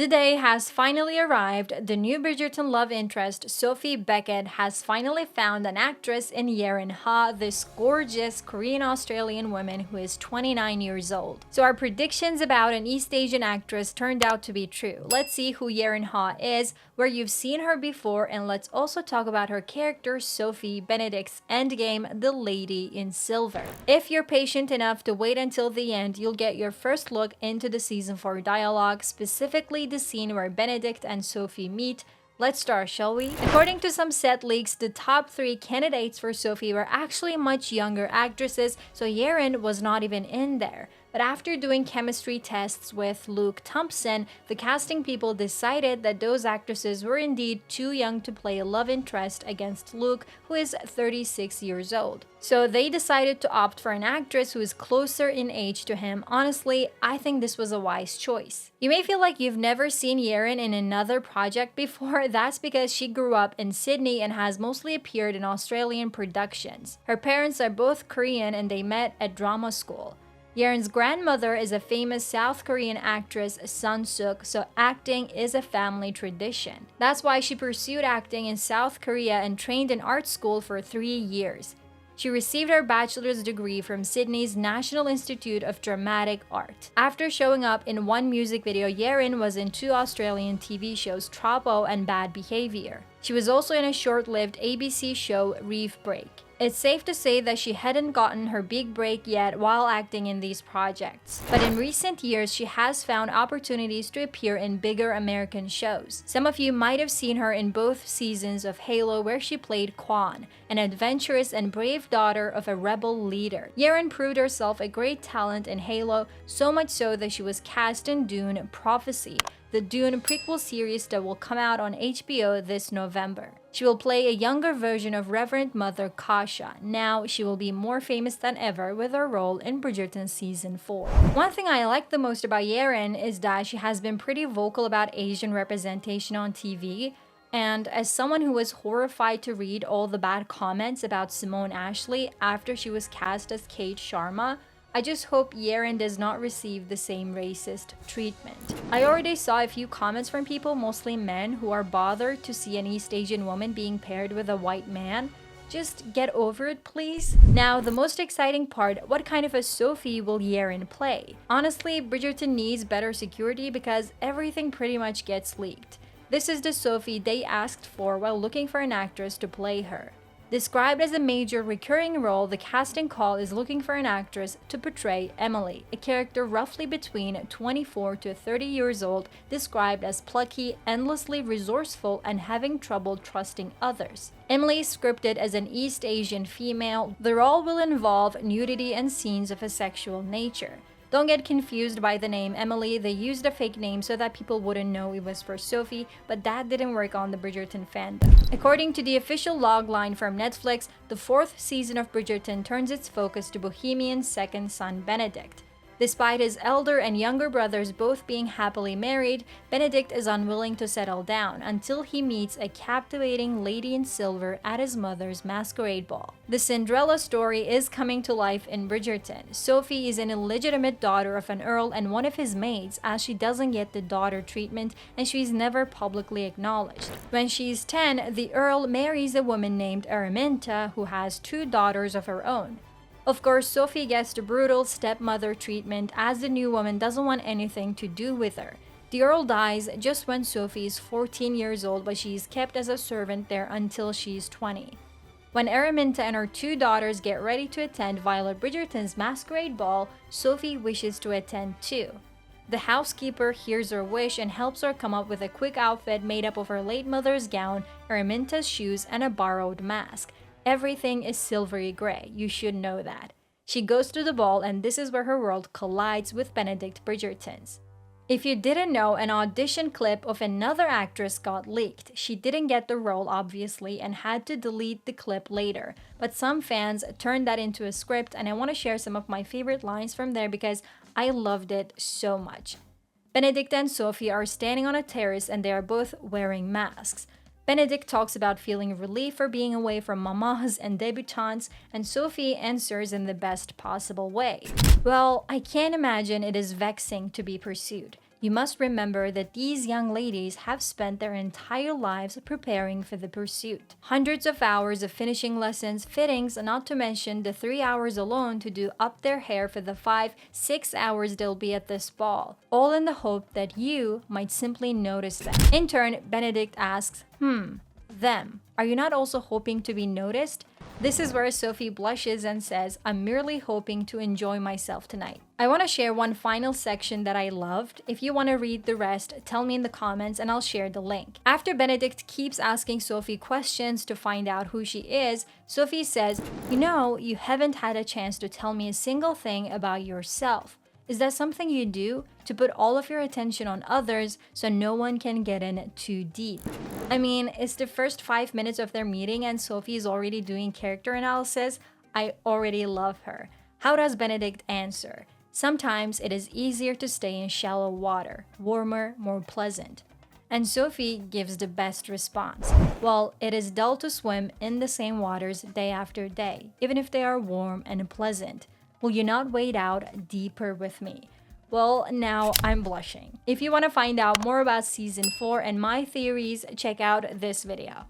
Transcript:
The day has finally arrived. The new Bridgerton love interest, Sophie Beckett, has finally found an actress in Yerin Ha, this gorgeous Korean-Australian woman who is 29 years old. So our predictions about an East Asian actress turned out to be true. Let's see who Yerin Ha is, where you've seen her before, and let's also talk about her character, Sophie, Benedict's endgame, the Lady in Silver. If you're patient enough to wait until the end, you'll get your first look into the season 4 dialogue, specifically the scene where Benedict and Sophie meet. Let's start, shall we? According to some set leaks, the top 3 candidates for Sophie were actually much younger actresses, so Yerin was not even in there. But after doing chemistry tests with Luke Thompson, the casting people decided that those actresses were indeed too young to play a love interest against Luke, who is 36 years old. So they decided to opt for an actress who is closer in age to him. Honestly, I think this was a wise choice. You may feel like you've never seen Yerin in another project before. That's because she grew up in Sydney and has mostly appeared in Australian productions. Her parents are both Korean and they met at drama school. Yerin's grandmother is a famous South Korean actress, Sun Suk, so acting is a family tradition. That's why she pursued acting in South Korea and trained in art school for 3 years. She received her bachelor's degree from Sydney's National Institute of Dramatic Art. After showing up in one music video, Yerin was in 2 Australian TV shows, Tropo and Bad Behavior. She was also in a short-lived ABC show, Reef Break. It's safe to say that she hadn't gotten her big break yet while acting in these projects. But in recent years, she has found opportunities to appear in bigger American shows. Some of you might have seen her in both seasons of Halo, where she played Kwan, an adventurous and brave daughter of a rebel leader. Yerin proved herself a great talent in Halo, so much so that she was cast in Dune: Prophecy, the Dune prequel series that will come out on HBO this November. She will play a younger version of Reverend Mother Kasha. Now, she will be more famous than ever with her role in Bridgerton Season 4. One thing I like the most about Yerin is that she has been pretty vocal about Asian representation on TV. And as someone who was horrified to read all the bad comments about Simone Ashley after she was cast as Kate Sharma, I just hope Yerin does not receive the same racist treatment. I already saw a few comments from people, mostly men, who are bothered to see an East Asian woman being paired with a white man. Just get over it, please. Now, the most exciting part, what kind of a Sophie will Yerin play? Honestly, Bridgerton needs better security because everything pretty much gets leaked. This is the Sophie they asked for while looking for an actress to play her. Described as a major recurring role, the casting call is looking for an actress to portray Emily, a character roughly between 24 to 30 years old, described as plucky, endlessly resourceful, and having trouble trusting others. Emily is scripted as an East Asian female. The role will involve nudity and scenes of a sexual nature. Don't get confused by the name Emily. They used a fake name so that people wouldn't know it was for Sophie, but that didn't work on the Bridgerton fandom. According to the official logline from Netflix, the 4th season of Bridgerton turns its focus to Bohemian's second son, Benedict. Despite his elder and younger brothers both being happily married, Benedict is unwilling to settle down until he meets a captivating lady in silver at his mother's masquerade ball. The Cinderella story is coming to life in Bridgerton. Sophie is an illegitimate daughter of an earl and one of his maids, as she doesn't get the daughter treatment and she's never publicly acknowledged. When she's 10, the earl marries a woman named Araminta who has 2 daughters of her own. Of course, Sophie gets the brutal stepmother treatment as the new woman doesn't want anything to do with her. The earl dies just when Sophie is 14 years old, but she is kept as a servant there until she's 20. When Araminta and her 2 daughters get ready to attend Violet Bridgerton's masquerade ball, Sophie wishes to attend too. The housekeeper hears her wish and helps her come up with a quick outfit made up of her late mother's gown, Araminta's shoes, and a borrowed mask. Everything is silvery gray, you should know that. She goes to the ball and this is where her world collides with Benedict Bridgerton's. If you didn't know, an audition clip of another actress got leaked. She didn't get the role, obviously, and had to delete the clip later. But some fans turned that into a script, and I want to share some of my favorite lines from there because I loved it so much. Benedict and Sophie are standing on a terrace and they are both wearing masks. Benedict talks about feeling relief for being away from mamas and debutantes, and Sophie answers in the best possible way. Well, I can't imagine it is vexing to be pursued. You must remember that these young ladies have spent their entire lives preparing for the pursuit. Hundreds of hours of finishing lessons, fittings, not to mention the 3 hours alone to do up their hair for the 5-6 hours they'll be at this ball. All in the hope that you might simply notice them. In turn, Benedict asks, them. Are you not also hoping to be noticed? This is where Sophie blushes and says, I'm merely hoping to enjoy myself tonight. I want to share one final section that I loved. If you want to read the rest, tell me in the comments and I'll share the link. After Benedict keeps asking Sophie questions to find out who she is, Sophie says, you haven't had a chance to tell me a single thing about yourself. Is that something you do to put all of your attention on others so no one can get in too deep? I mean, it's the first 5 minutes of their meeting and Sophie is already doing character analysis. I already love her. How does Benedict answer? Sometimes it is easier to stay in shallow water, warmer, more pleasant. And Sophie gives the best response. Well, it is dull to swim in the same waters day after day, even if they are warm and pleasant. Will you not wade out deeper with me? Well, now I'm blushing. If you want to find out more about season 4 and my theories, check out this video.